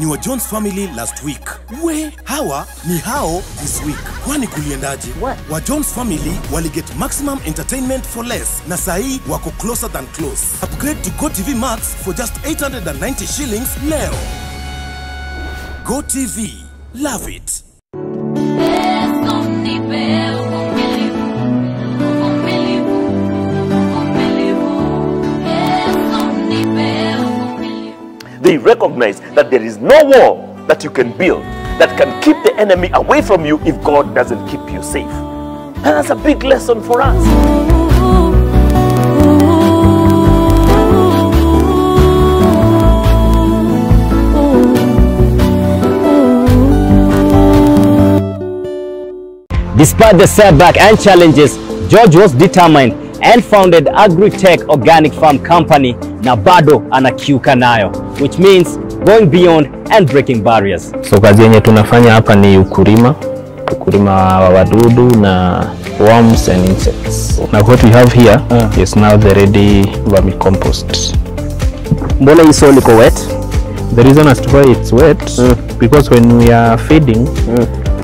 ni wa Jones family last week. We, hawa ni hao this week. Kwani kuliendaje? Wa Jones family wali get maximum entertainment for less. Na sahi wako closer than close. Upgrade to Go TV Max for just 890 shillings leo. Go TV. Love it. They recognize that there is no wall that you can build that can keep the enemy away from you if God doesn't keep you safe. And that's a big lesson for us. Despite the setback and challenges, George was determined and founded Agri-Tech Organic Farm Company na bado anakiuka nayo, which means going beyond and breaking barriers. So kazi yenye tunafanya hapa ni ukulima wa wadudu na worms and insects. Now what we have here is now the ready vermicompost. Mbona hii soil iko wet? The reason as to why it's wet because when we are feeding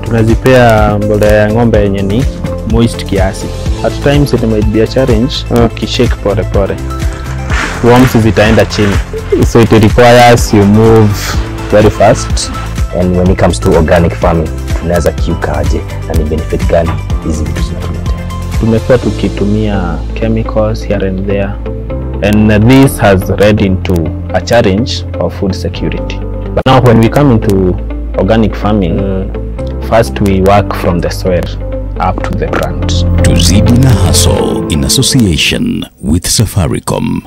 tunazipea mbolea ya ng'ombe yenye ni moist kiasi. At times it might be a challenge ukishake pore pore. Worms zitaenda chini. So it requires you move very fast. And when it comes to organic farming, tunaweza kiukaje na ni benefit gani hizi vitu zinatuletea? Tumekuwa tukitumia chemicals here and there, and this has led into a challenge of food security. But now when we come into organic farming, first we work from the soil up to the ground. Tuzidi na Hustle in association with Safaricom.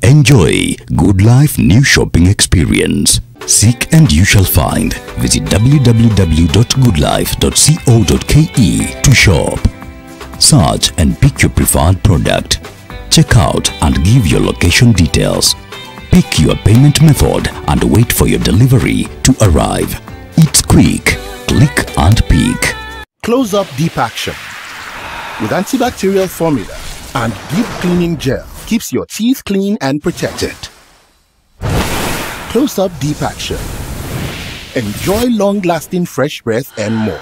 Enjoy Good Life new shopping experience. Seek and you shall find. Visit www.goodlife.co.ke to shop. Search and pick your preferred product. Check out and give your location details. Pick your payment method and wait for your delivery to arrive. It's quick. Click and pick. Close Up Deep Action with antibacterial formula and deep cleaning gel keeps your teeth clean and protected. Close Up Deep Action. Enjoy long-lasting fresh breath and more.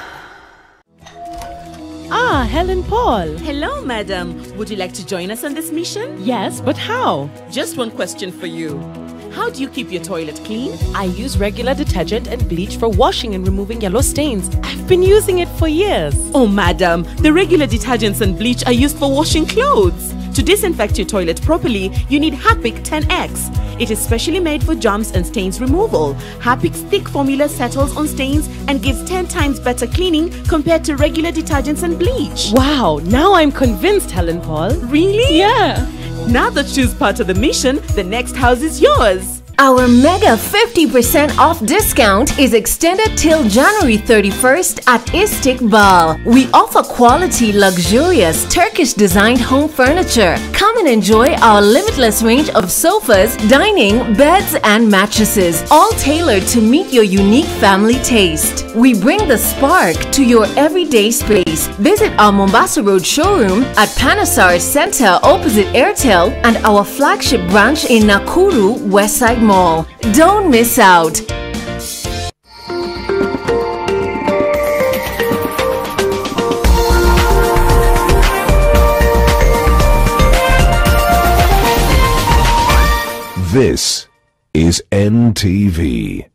Ah, Helen Paul. Hello, madam. Would you like to join us on this mission? Yes, but how? Just one question for you. How do you keep your toilet clean? I use regular detergent and bleach for washing and removing yellow stains. I've been using it for years. Oh, madam, the regular detergents and bleach are used for washing clothes. To disinfect your toilet properly, you need Harpic 10X. It is specially made for germs and stains removal. Harpic's thick formula settles on stains and gives 10 times better cleaning compared to regular detergents and bleach. Wow, now I'm convinced, Helen Paul. Really? Yeah. Now that she's part of the mission, the next house is yours. Our mega 50% off discount is extended till January 31st at Istiqbal. We offer quality, luxurious, Turkish-designed home furniture. Come and enjoy our limitless range of sofas, dining, beds, and mattresses, all tailored to meet your unique family taste. We bring the spark to your everyday space. Visit our Mombasa Road showroom at Panasar Center opposite Airtel and our flagship branch in Nakuru, Westside Mall. Don't miss out. This is NTV.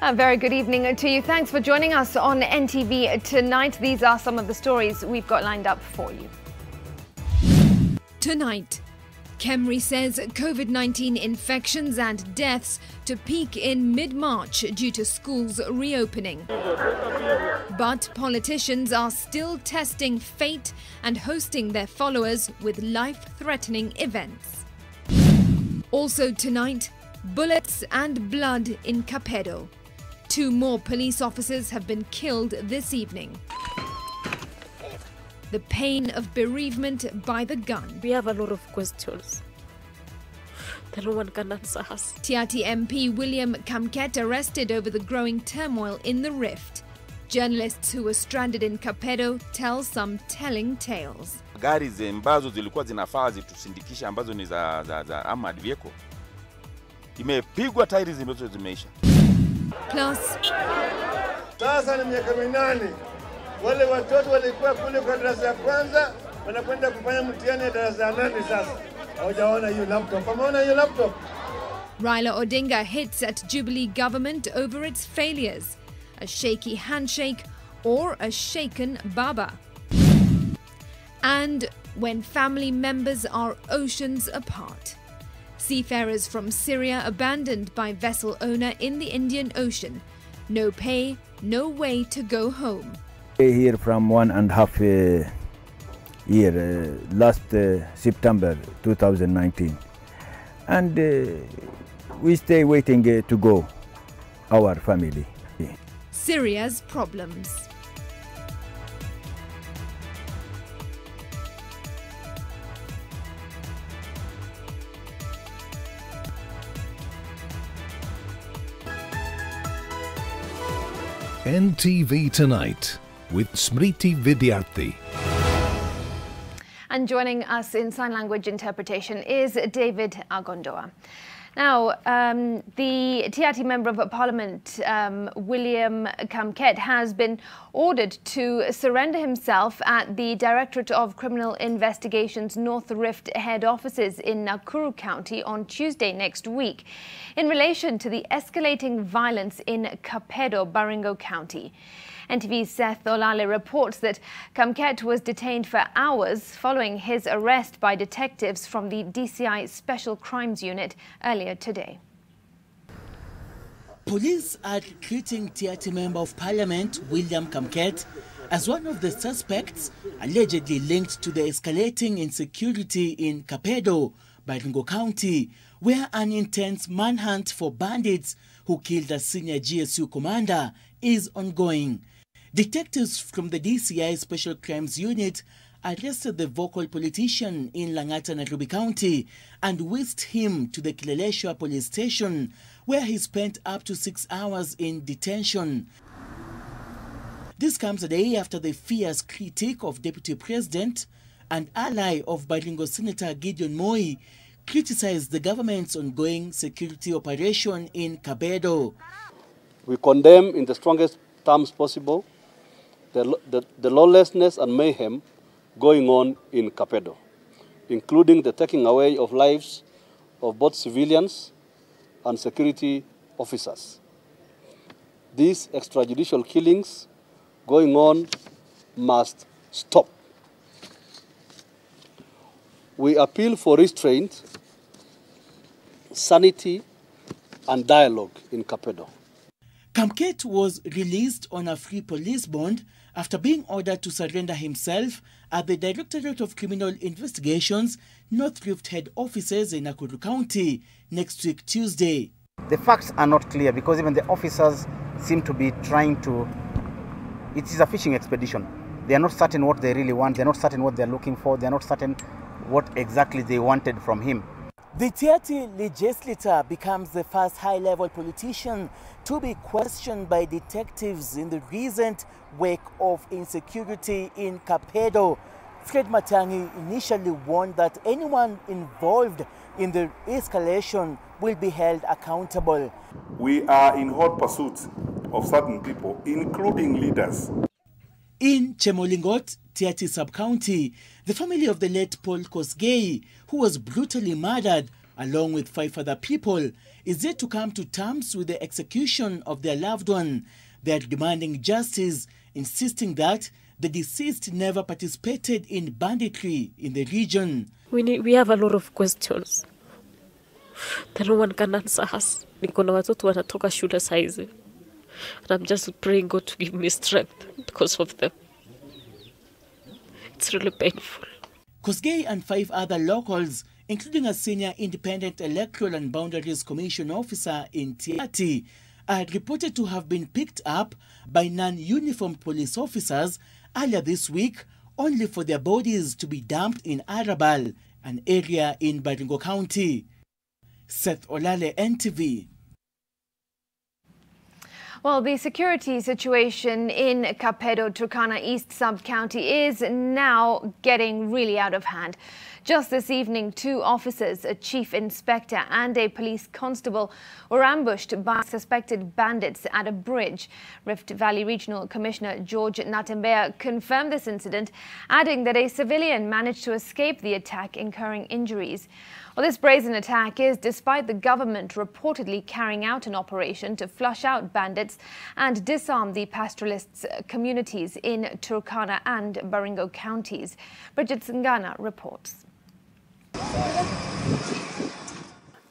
A very good evening to you. Thanks for joining us on NTV tonight. These are some of the stories we've got lined up for you. Tonight, Kemri says COVID-19 infections and deaths to peak in mid-March due to schools reopening. But politicians are still testing fate and hosting their followers with life-threatening events. Also tonight, bullets and blood in Kapedo. 2 more police officers have been killed this evening. The pain of bereavement by the gun. We have a lot of questions that no one can answer us. Tiati MP William Kamket arrested over the growing turmoil in the rift. Journalists who were stranded in Kapedo tell some telling tales. Gari ambazo zilikuwa zinafaa zitusindikisha ambazo ni za armored vehicle imepigwa, tairi zimeisha. Plus, sasa ni miaka 8 wale watoto walikuwa kule kwa darasa ya kwanza wanakwenda kufanya mtihani ya darasa ya 8 sasa. Hawajaona hiyo laptop. Wameona hiyo laptop. Raila Odinga hits at Jubilee government over its failures. A shaky handshake or a shaken baba. And when family members are oceans apart. Seafarers from Syria abandoned by vessel owner in the Indian Ocean. No pay, no way to go home. Here from 1.5 year, last September 2019. And we stay waiting to go, our family. Syria's problems. NTV Tonight with Smriti Vidyarthi. And joining us in sign language interpretation is David Agondoa. Now, the Tiati Member of Parliament, William Kamket, has been ordered to surrender himself at the Directorate of Criminal Investigations North Rift head offices in Nakuru County on Tuesday next week in relation to the escalating violence in Kapedo, Baringo County. NTV's Seth Olale reports that Kamket was detained for hours following his arrest by detectives from the DCI Special Crimes Unit earlier today. Police are treating Tiati Member of Parliament William Kamket as one of the suspects allegedly linked to the escalating insecurity in Kapedo, Baringo County, where an intense manhunt for bandits who killed a senior GSU commander is ongoing. Detectives from the DCI Special Crimes Unit arrested the vocal politician in Langata, Nairobi County and whisked him to the Kileleshwa police station, where he spent up to 6 hours in detention. This comes a day after the fierce critique of Deputy President and ally of Baringo Senator Gideon Moi criticized the government's ongoing security operation in Kapedo. We condemn in the strongest terms possible the lawlessness and mayhem going on in Kapedo, including the taking away of lives of both civilians and security officers. These extrajudicial killings going on must stop. We appeal for restraint, sanity, and dialogue in Kapedo. Kamket was released on a free police bond after being ordered to surrender himself at the Directorate of Criminal Investigations North Rift head offices in Nakuru County next week Tuesday. The facts are not clear because even the officers seem to be trying to... It is a fishing expedition. They are not certain what they really want. They are not certain what they are looking for. They are not certain what exactly they wanted from him. The Tiati legislator becomes the first high-level politician to be questioned by detectives in the recent wake of insecurity in Kapedo. Fred Matiang'i initially warned that anyone involved in the escalation will be held accountable. We are in hot pursuit of certain people, including leaders. In Chemolingot, Tiati sub-county, the family of the late Paul Kosgei, who was brutally murdered, along with 5 other people, is yet to come to terms with the execution of their loved one. They are demanding justice, insisting that the deceased never participated in banditry in the region. We have a lot of questions that no one can answer us. Niko na watoto wanatoka shule saizi. And I'm just praying God to give me strength because of them. It's really painful. Kosgei and 5 other locals, including a senior independent electoral and boundaries commission officer in Tiaty, are reported to have been picked up by non-uniformed police officers earlier this week, only for their bodies to be dumped in Arabal, an area in Baringo County. Seth Olale, NTV. Well, the security situation in Kapedo, Turkana East Sub-County is now getting really out of hand. Just this evening, 2 officers, a chief inspector and a police constable, were ambushed by suspected bandits at a bridge. Rift Valley Regional Commissioner George Natembea confirmed this incident, adding that a civilian managed to escape the attack, incurring injuries. Well, this brazen attack is despite the government reportedly carrying out an operation to flush out bandits and disarm the pastoralists' communities in Turkana and Baringo counties. Bridget Singana reports.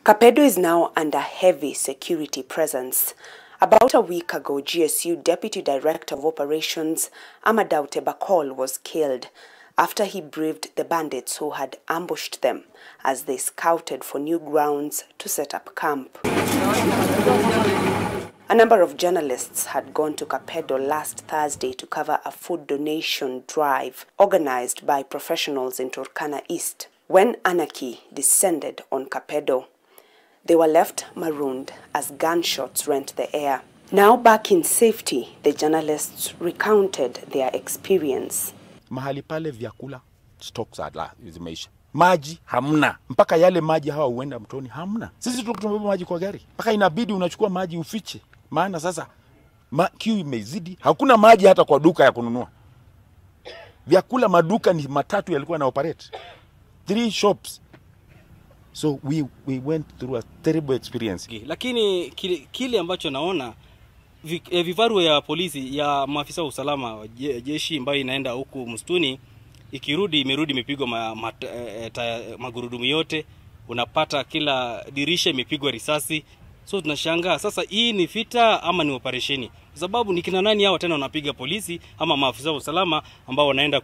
Kapedo is now under heavy security presence. About a week ago, GSU Deputy Director of Operations Amadaute Bakol was killed after he braved the bandits who had ambushed them as they scouted for new grounds to set up camp. A number of journalists had gone to Kapedo last Thursday to cover a food donation drive organized by professionals in Turkana East. When anarchy descended on Kapedo, they were left marooned as gunshots rent the air. Now back in safety, the journalists recounted their experience. Mahali pale vyakula stocks zimeisha. Maji hamna. Mpaka yale maji hawa huenda mtoni hamna. Sisi tunabeba maji kwa gari. Mpaka inabidi unachukua maji ufiche. Maana sasa kiu imezidi. Hakuna maji hata kwa duka ya kununua. Vyakula maduka ni matatu yalikuwa na operate. 3 shops. So we went through a terrible experience. Lakini kile ambacho naona vifaru ya polisi ya maafisa wa usalama jeshi ambayo inaenda huku msituni imerudi imepigwa magurudumu yote, unapata kila dirisha imepigwa risasi. So tunashangaa sasa hii ni vita ama ni operesheni? Kwa sababu ni kina nani hao tena wanapiga polisi ama maafisa wa usalama ambao wanaenda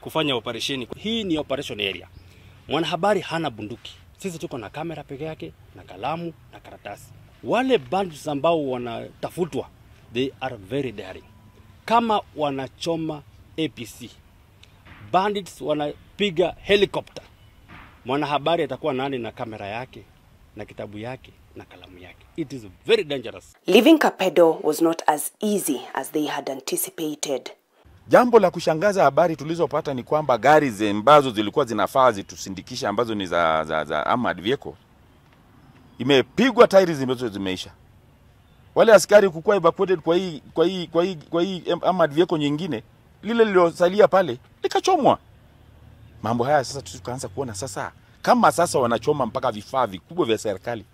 kufanya operesheni? Hii ni operation area. Mwanahabari hana bunduki. Sisi tuko na kamera peke yake na kalamu na karatasi. Wale bandits ambao wanatafutwa, they are very daring. Kama wanachoma APC, bandits wanapiga helicopter, mwanahabari atakuwa nani na kamera yake na kitabu yake na kalamu yake. It is very dangerous. Leaving Kapedo was not as easy as they had anticipated. Jambo la kushangaza habari tulizopata ni kwamba gari ambazo zilikuwa zinafaa zitusindikisha ambazo ni za armored vehicle imepigwa tairi zimeisha. Wale askari kukua evacuated kwa hii armored vehicle nyingine, lile lilosalia pale likachomwa. Mambo haya sasa tukaanza kuona sasa kama sasa wanachoma mpaka vifaa vikubwa vya serikali.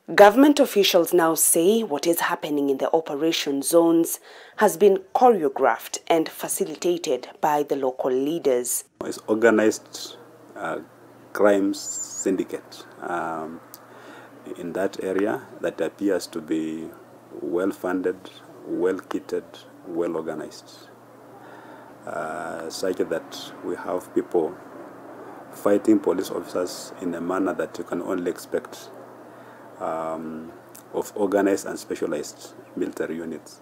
Government officials now say what is happening in the operation zones has been choreographed and facilitated by the local leaders. It's organized crimes syndicate in that area that appears to be well-funded, well-kitted, well-organized, such that we have people fighting police officers in a manner that you can only expect of organized and specialized military units.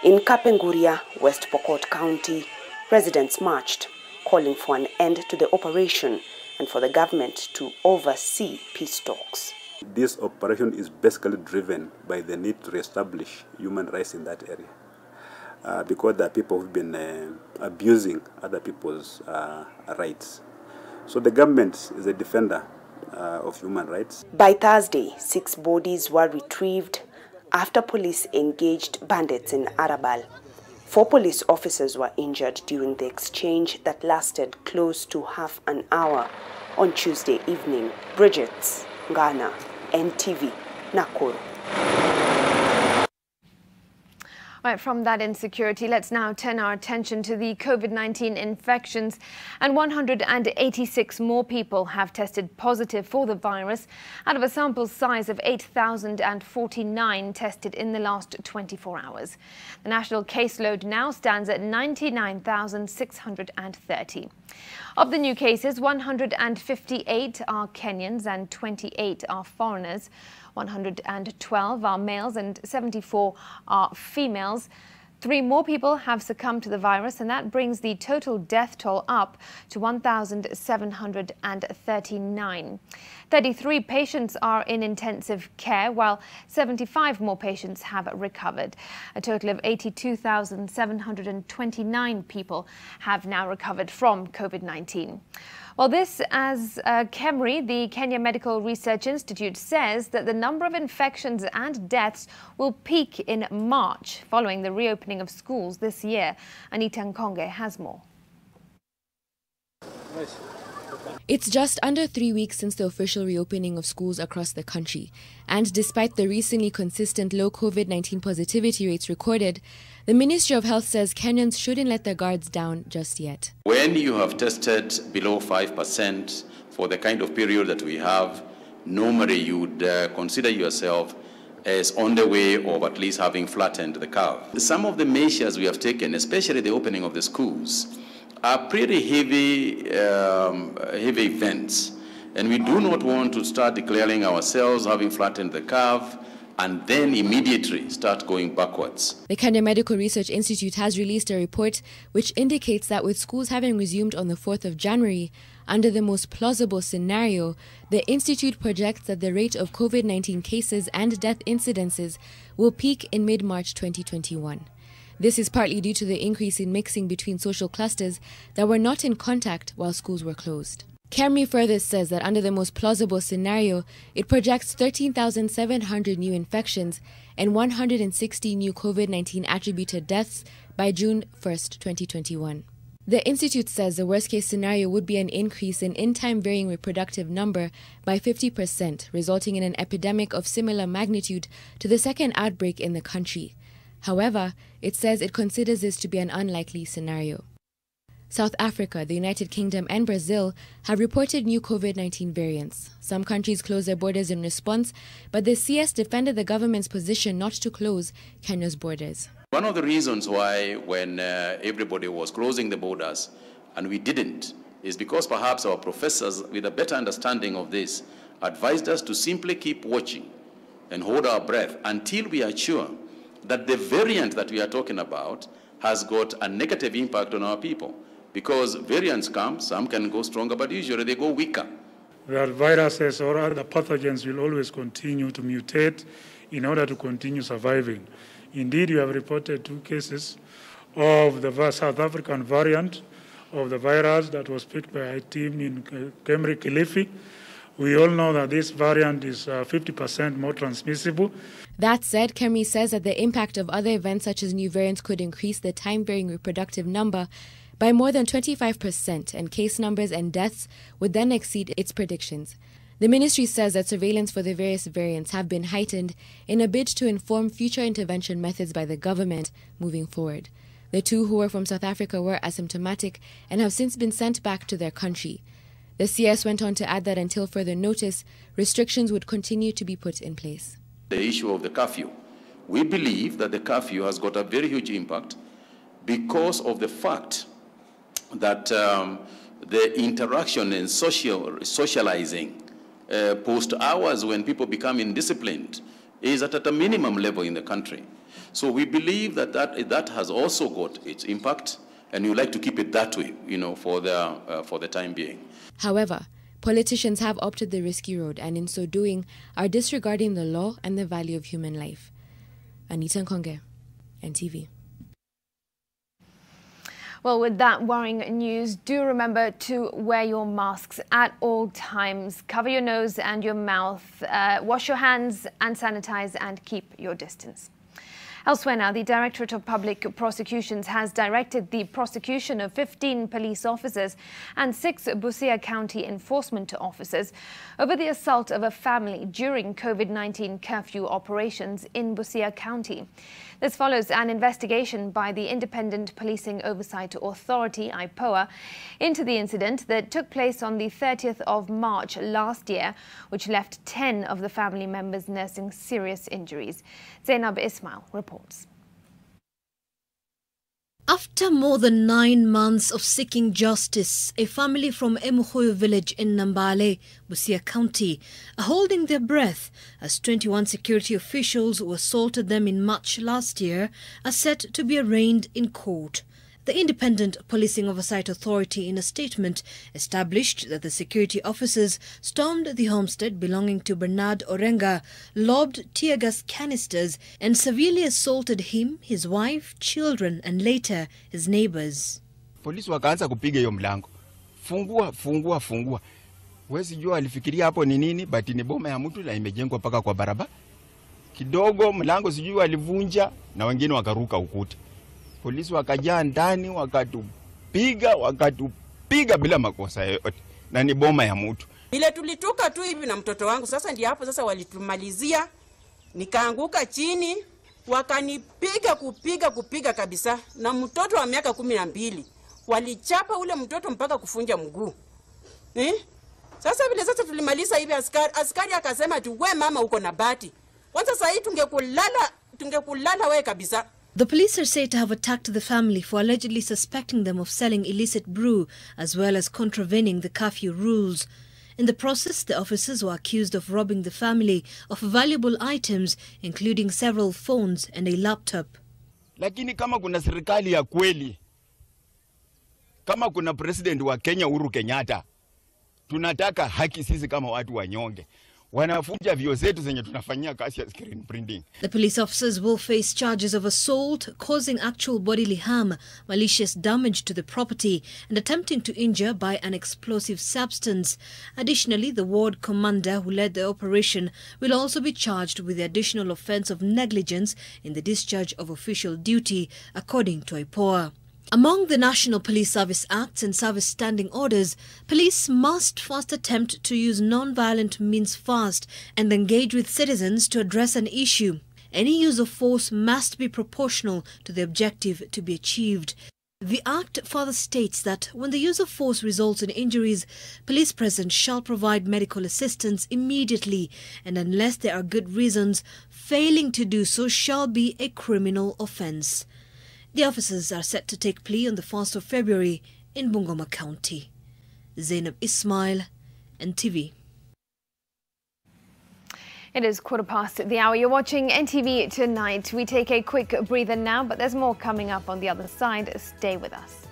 In Kapenguria, West Pokot County, residents marched, calling for an end to the operation and for the government to oversee peace talks. This operation is basically driven by the need to reestablish human rights in that area, because there are people who've been abusing other people's rights. So the government is a defender of human rights. By Thursday, 6 bodies were retrieved after police engaged bandits in Arabal. 4 police officers were injured during the exchange that lasted close to half an hour on Tuesday evening. Bridget, Ghana, NTV, Nakuru. Right, from that insecurity, let's now turn our attention to the COVID-19 infections. And 186 more people have tested positive for the virus out of a sample size of 8,049 tested in the last 24 hours. The national caseload now stands at 99,630. Of the new cases, 158 are Kenyans and 28 are foreigners. 112 are males and 74 are females. 3 more people have succumbed to the virus, and that brings the total death toll up to 1,739. 33 patients are in intensive care, while 75 more patients have recovered. A total of 82,729 people have now recovered from COVID-19. Well, this as KEMRI, the Kenya Medical Research Institute, says that the number of infections and deaths will peak in March following the reopening of schools this year. Anita Nkonge has more. It's just under 3 weeks since the official reopening of schools across the country. And despite the recently consistent low COVID-19 positivity rates recorded, the Ministry of Health says Kenyans shouldn't let their guards down just yet. When you have tested below 5% for the kind of period that we have, normally you would consider yourself as on the way of at least having flattened the curve. Some of the measures we have taken, especially the opening of the schools, are pretty heavy events. And we do not want to start declaring ourselves having flattened the curve and then immediately start going backwards. The Kenya Medical Research Institute has released a report which indicates that with schools having resumed on the 4th of January, under the most plausible scenario, the institute projects that the rate of COVID-19 cases and death incidences will peak in mid-March 2021. This is partly due to the increase in mixing between social clusters that were not in contact while schools were closed. KEMRI further says that under the most plausible scenario, it projects 13,700 new infections and 160 new COVID-19 attributed deaths by June 1st, 2021. The Institute says the worst-case scenario would be an increase in in-time varying reproductive number by 50%, resulting in an epidemic of similar magnitude to the second outbreak in the country. However, it says it considers this to be an unlikely scenario. South Africa, the United Kingdom and Brazil have reported new COVID-19 variants. Some countries closed their borders in response, but the CS defended the government's position not to close Kenya's borders. One of the reasons why when everybody was closing the borders and we didn't is because perhaps our professors with a better understanding of this advised us to simply keep watching and hold our breath until we are sure that the variant that we are talking about has got a negative impact on our people. Because variants come, some can go stronger, but usually they go weaker. That viruses or other pathogens will always continue to mutate in order to continue surviving. Indeed, you have reported 2 cases of the South African variant of the virus that was picked by a team in KEMRI Kilifi. We all know that this variant is 50% more transmissible. That said, KEMRI says that the impact of other events such as new variants could increase the time-varying reproductive number by more than 25%, and case numbers and deaths would then exceed its predictions. The ministry says that surveillance for the various variants have been heightened in a bid to inform future intervention methods by the government moving forward. The 2 who were from South Africa were asymptomatic and have since been sent back to their country. The CS went on to add that until further notice, restrictions would continue to be put in place. The issue of the curfew. We believe that the curfew has got a very huge impact because of the fact that the interaction and socializing post hours when people become indisciplined is at a minimum level in the country. So we believe that that has also got its impact, and we like to keep it that way, for the time being. However, politicians have opted the risky road and in so doing are disregarding the law and the value of human life. Anita Nkonge, NTV. Well, with that worrying news, do remember to wear your masks at all times. Cover your nose and your mouth. Wash your hands and sanitize and keep your distance. Elsewhere now, the Directorate of Public Prosecutions has directed the prosecution of 15 police officers and 6 Busia County enforcement officers over the assault of a family during COVID-19 curfew operations in Busia County. This follows an investigation by the Independent Policing Oversight Authority, IPOA, into the incident that took place on the 30th of March last year, which left 10 of the family members nursing serious injuries. Zainab Ismail reports. After more than 9 months of seeking justice, a family from Emuhoyo village in Nambale, Busia County, are holding their breath as 21 security officials who assaulted them in March last year are set to be arraigned in court. The Independent Policing Oversight Authority, in a statement, established that the security officers stormed the homestead belonging to Bernard Orenga, lobbed tear gas canisters and severely assaulted him, his wife, children and later his neighbors. Polisi wakaanza kupiga hiyo mlango. Fungua, fungua, fungua. Wezi jua alifikiria hapo ni nini, but ni boma ya mtu na imejengwa paka kwa barabara. Kidogo mlango sijui alivunja na wengine wakaruka ukuta. Polisi wakajaa ndani wakatupiga bila makosa yote na ni boma ya mtu. Ile tulitoka tu hivi na mtoto wangu, sasa ndio hapo sasa walitumalizia, nikaanguka chini, wakanipiga kupiga kabisa, na mtoto wa miaka 12 walichapa ule mtoto mpaka kufunja mguu. Sasa vile sasa tulimaliza hivi, askari akasema tu, we mama uko na bahati, kwanza sasa hii tungekulala we kabisa. The police are said to have attacked the family for allegedly suspecting them of selling illicit brew as well as contravening the curfew rules. In the process, the officers were accused of robbing the family of valuable items, including several phones and a laptop. Lakini kama kuna serikali ya kweli, kama kuna president wa Kenya Uhuru Kenyatta, tunataka haki sisi kama watu wanyonge. Wanafunja vio zetu zenye tunafanyia kazi ya screen printing. The police officers will face charges of assault, causing actual bodily harm, malicious damage to the property, and attempting to injure by an explosive substance. Additionally, the ward commander who led the operation will also be charged with the additional offence of negligence in the discharge of official duty, according to IPOA. Among the National Police Service Acts and Service Standing Orders, police must first attempt to use non-violent means first and engage with citizens to address an issue. Any use of force must be proportional to the objective to be achieved. The Act further states that when the use of force results in injuries, police present shall provide medical assistance immediately, and unless there are good reasons, failing to do so shall be a criminal offence. The officers are set to take plea on the 1st of February in Bungoma County. Zainab Ismail, NTV. It is 1:15 the hour. You're watching NTV Tonight. We take a quick breather now, but there's more coming up on the other side. Stay with us.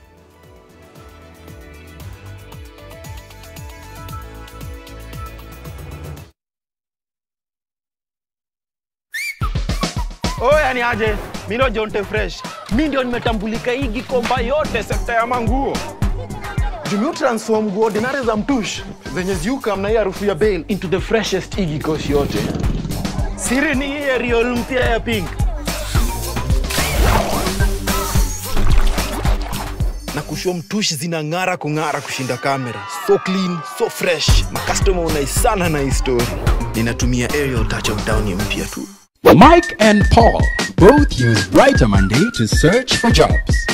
Oya ni aje, mimi ndo Jonte Fresh. Mimi ndio nimetambulika hii Gikomba yote sekta ya manguo. Jumio transform nguo ordinary za mtush zenye ziuka mna hii harufu ya bail into the freshest igi kosi yote. Siri ni hii real mpya ya pink. Na kushow mtush zinang'ara kung'ara kushinda kamera. So clean, so fresh. Ma customer unaisana na hii story. Ninatumia aerial touch of down mpya tu. Mike and Paul both use Brighter Monday to search for jobs.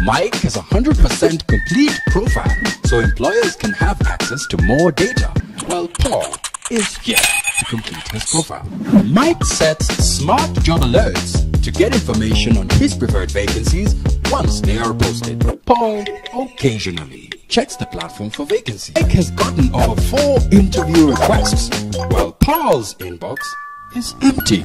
Mike has a 100% complete profile, so employers can have access to more data, while Paul is yet to complete his profile. Mike sets smart job alerts to get information on his preferred vacancies once they are posted. Paul occasionally checks the platform for vacancies. Mike has gotten over 4 interview requests, while Paul's inbox is empty.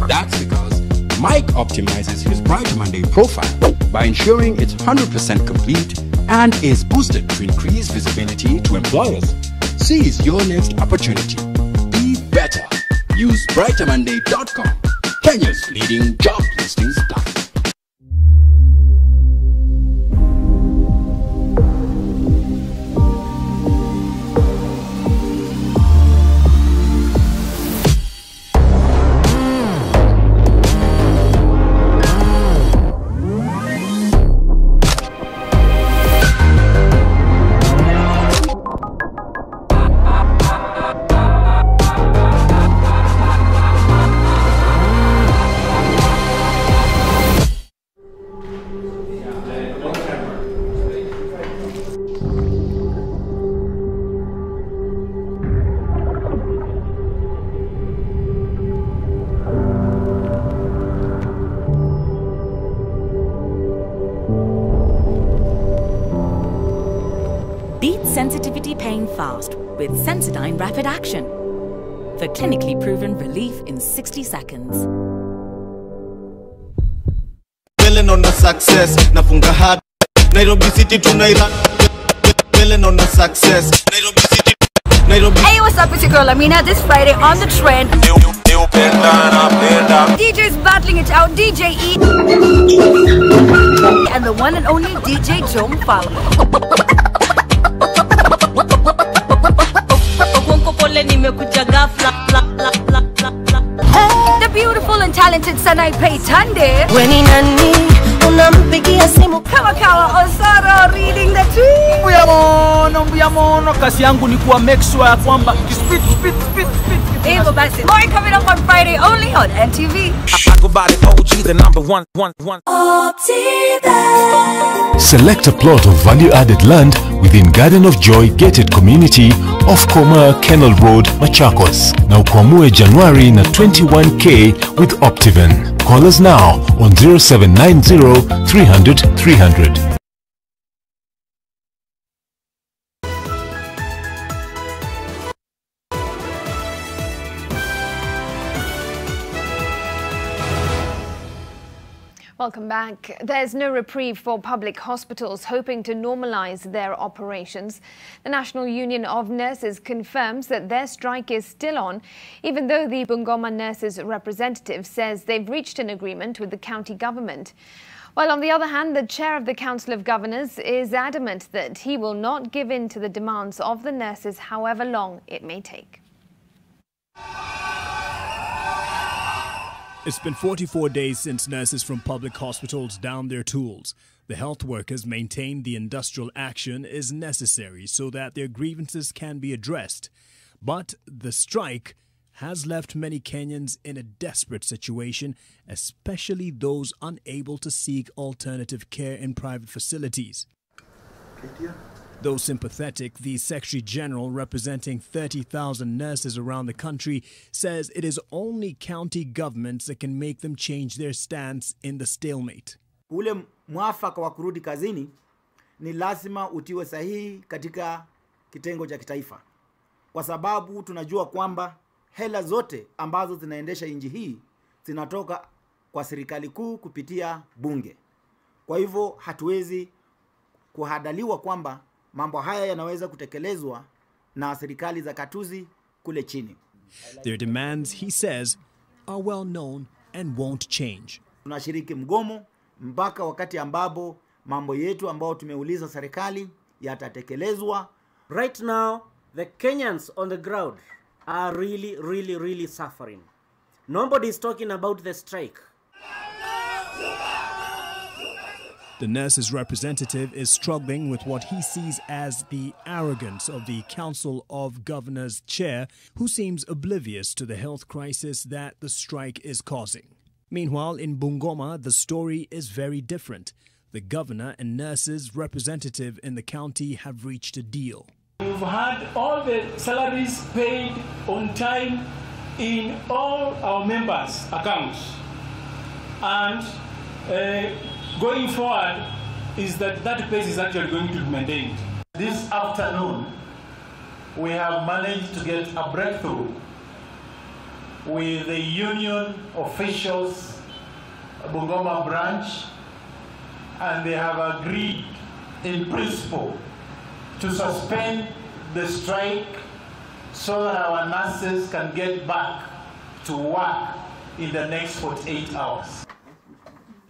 That's because Mike optimizes his Brighter Monday profile by ensuring it's 100% complete and is boosted to increase visibility to employers. Seize your next opportunity. Be better. Use brightermonday.com, Kenya's leading job listings platform. sensitivity pain fast with Sensodyne Rapid Action for clinically proven relief in 60 seconds. On the success, nafunga hard. Nairobi City tonight. On the success, Nairobi City. Nairobi. Hey, what's up? It's your girl Amina. This Friday on the trend. DJ's battling it out. DJ E and the one and only DJ Jom Fowler. The beautiful and talented Sanai Tande. Kawakawa Osaro reading the tweet. Mbuyamono kasi yangu ni kuwa make sure ya kwamba spit. More coming up on Friday only on NTV. I go by the OG, the number one. Select a plot of value-added land within Garden of Joy Gated Community off Koma Kennel Road, Machakos. Now Kwamue January na 21K with Optiven. Call us now on 0790 300 300. Welcome back. There's no reprieve for public hospitals hoping to normalize their operations. The National Union of Nurses confirms that their strike is still on, even though the Bungoma Nurses representative says they've reached an agreement with the county government. While on the other hand, the chair of the Council of Governors is adamant that he will not give in to the demands of the nurses, however long it may take. It's been 44 days since nurses from public hospitals downed their tools. The health workers maintain the industrial action is necessary so that their grievances can be addressed. But the strike has left many Kenyans in a desperate situation, especially those unable to seek alternative care in private facilities. Though sympathetic, the Secretary General, representing 30,000 nurses around the country, says it is only county governments that can make them change their stance in the stalemate. Ule mwafaka wa kurudi kazini ni lazima utiwe sahihi katika kitengo cha kitaifa. Kwa sababu tunajua kwamba hela zote ambazo zinaendesha nchi hii zinatoka kwa serikali kuu kupitia bunge. Kwa hivyo hatuwezi kuhadaliwa kwamba mambo haya yanaweza kutekelezwa na serikali za katuzi kule chini. Their demands, he says, are well known and won't change. Tunashiriki mgomo mpaka wakati ambapo mambo yetu ambao tumeuliza serikali yatatekelezwa. Right now, the Kenyans on the ground are really suffering. Nobody is talking about the strike. The nurses' representative is struggling with what he sees as the arrogance of the Council of Governors chair, who seems oblivious to the health crisis that the strike is causing. Meanwhile, in Bungoma, the story is very different. The governor and nurses' representative in the county have reached a deal. We've had all the salaries paid on time in all our members' accounts. And going forward is that pace is actually going to be maintained. This afternoon, we have managed to get a breakthrough with the union officials, Bungoma branch, and they have agreed in principle to suspend the strike so that our nurses can get back to work in the next 48 hours.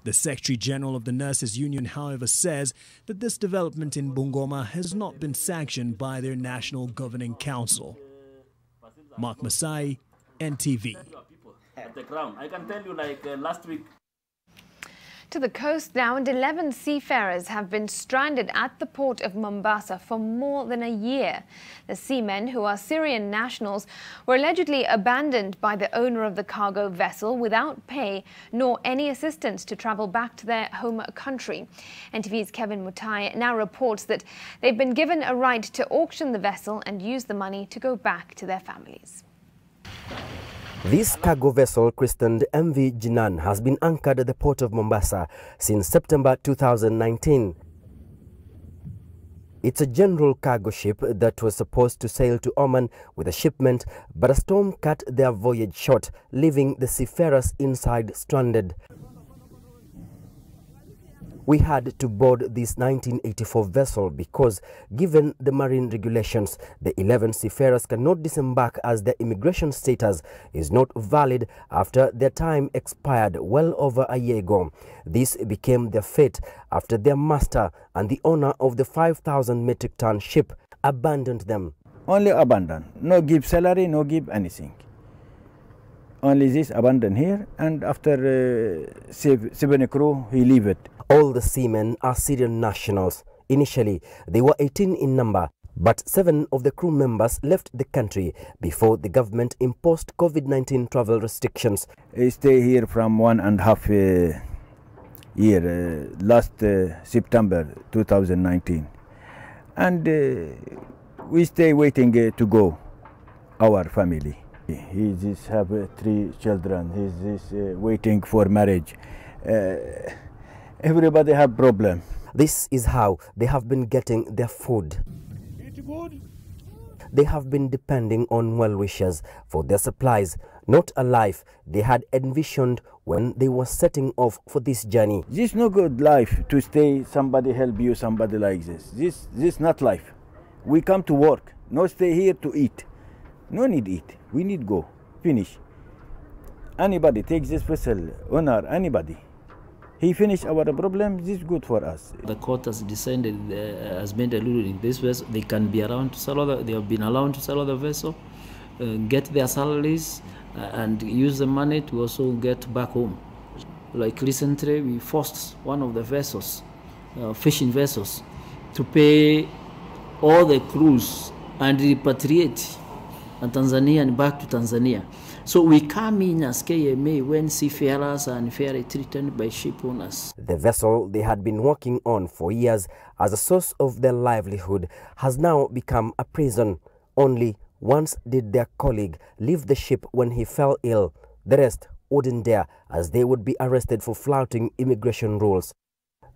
The Secretary General of the Nurses Union, however, says that this development in Bungoma has not been sanctioned by their National Governing Council. Mark Masai, NTV. At the ground, I can tell you, like last week. To the coast now, and 11 seafarers have been stranded at the port of Mombasa for more than a year. The seamen, who are Syrian nationals, were allegedly abandoned by the owner of the cargo vessel without pay nor any assistance to travel back to their home country. NTV's Kevin Mutai now reports that they've been given a right to auction the vessel and use the money to go back to their families. This cargo vessel, christened MV Jinan, has been anchored at the port of Mombasa since September 2019. It's a general cargo ship that was supposed to sail to Oman with a shipment, but a storm cut their voyage short, leaving the seafarers inside stranded. We had to board this 1984 vessel because, given the marine regulations, the 11 seafarers cannot disembark as their immigration status is not valid after their time expired well over a year ago. This became their fate after their master and the owner of the 5,000 metric ton ship abandoned them. Only abandon, no give salary, no give anything. Only this abandon here, and after seven crew, he leave it. All the seamen are Syrian nationals. Initially, they were 18 in number, but 7 of the crew members left the country before the government imposed COVID-19 travel restrictions. I stay here from 1.5 year, last September 2019. And we stay waiting to go, our family. He just have 3 children. He's just waiting for marriage. Everybody have problem. This is how they have been getting their food. They have been depending on well-wishers for their supplies, not a life they had envisioned when they were setting off for this journey. This is no good life to stay, somebody help you, somebody like this. This not life. We come to work, no stay here to eat. No need eat, we need go, finish. Anybody take this vessel, owner, anybody. He finished our problem, this is good for us. The court has decided, has made a rule in this vessel, they can be around to sell they have been allowed to sell the vessel, get their salaries, and use the money to also get back home. Like recently, we forced one of the vessels, fishing vessels, to pay all the crews and repatriate Tanzania and back to Tanzania. So we come in as KMA when seafarers and fairly treated by ship owners. The vessel they had been working on for years as a source of their livelihood has now become a prison. Only once did their colleague leave the ship when he fell ill. The rest wouldn't dare, as they would be arrested for flouting immigration rules.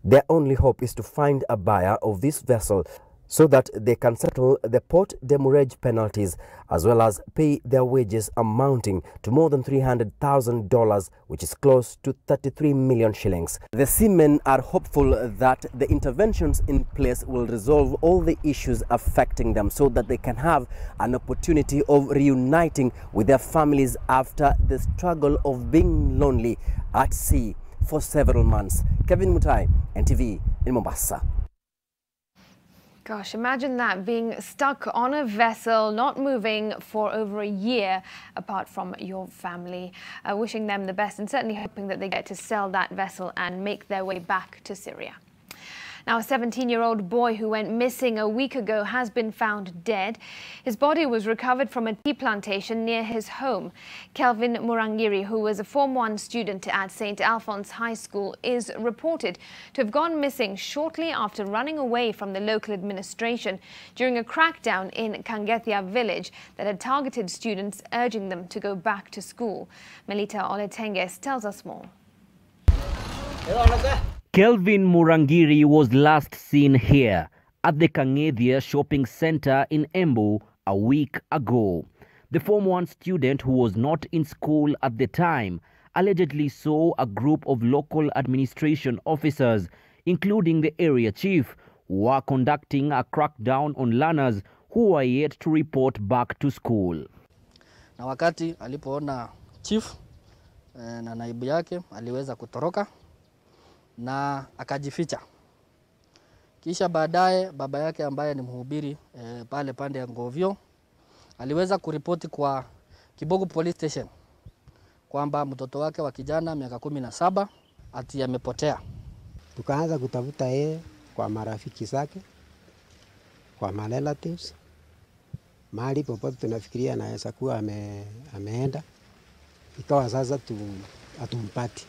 Their only hope is to find a buyer of this vessel so that they can settle the port demurrage penalties as well as pay their wages amounting to more than $300,000, which is close to 33 million shillings. The seamen are hopeful that the interventions in place will resolve all the issues affecting them so that they can have an opportunity of reuniting with their families after the struggle of being lonely at sea for several months. Kevin Mutai, NTV in Mombasa. Gosh, imagine that, being stuck on a vessel, not moving for over a year apart from your family. Wishing them the best and certainly hoping that they get to sell that vessel and make their way back to Syria. Now, a 17-year-old boy who went missing a week ago has been found dead. His body was recovered from a tea plantation near his home. Kelvin Murangiri, who was a Form 1 student at St. Alphonse High School, is reported to have gone missing shortly after running away from the local administration during a crackdown in Kangethia village that had targeted students, urging them to go back to school. Melita Oletenges tells us more. Kelvin Murangiri was last seen here at the Kangethia shopping center in Embu a week ago. The Form 1 student, who was not in school at the time, allegedly saw a group of local administration officers, including the area chief, who were conducting a crackdown on learners who were yet to report back to school. Na wakati alipoona chief na naibu yake, aliweza kutoroka na akajificha. Kisha baadaye baba yake ambaye ni mhubiri pale pande ya Ngovyo aliweza kuripoti kwa Kibogo Police Station kwamba mtoto wake wa kijana miaka 17 ati amepotea. Tukaanza kutafuta yeye kwa marafiki zake, kwa relatives, mahali popote tunafikiria anaweza kuwa ameenda. Ikawa sasa hatumpati.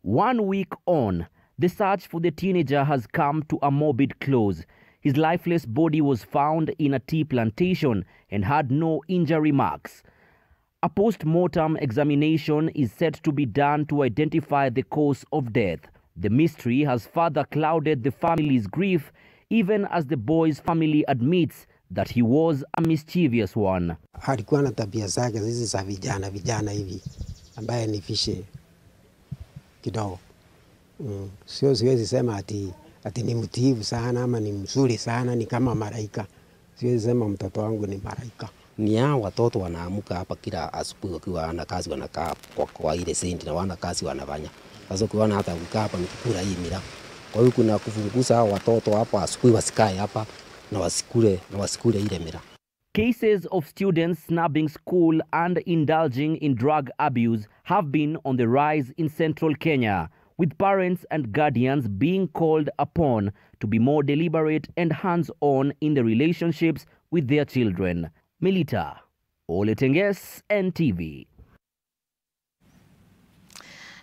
1 week on, the search for the teenager has come to a morbid close. His lifeless body was found in a tea plantation and had no injury marks. A post-mortem examination is set to be done to identify the cause of death. The mystery has further clouded the family's grief even as the boy's family admits that he was a mischievous one. Alikuwa na tabia zake hizi za vijana hivi ambaye ni fishe kidogo. Siwezi sema ati ni mtiifu sana ama ni mzuri sana, ni kama malaika. Siwezi sema mtoto wangu ni malaika. Ni hao watoto wanaamka hapa kila asubuhi wakiwa wana kazi, wanakaa kwa ile sendi na wana kazi wanafanya. Sasa ukiona hata ukikaa hapa nikikula hii mila. Kwa hiyo kuna kufunguza hao watoto hapa asubuhi wasikae hapa na wasikule ile mila. Cases of students snubbing school and indulging in drug abuse have been on the rise in central Kenya, with parents and guardians being called upon to be more deliberate and hands-on in the relationships with their children. Milita Oletenges, NTV.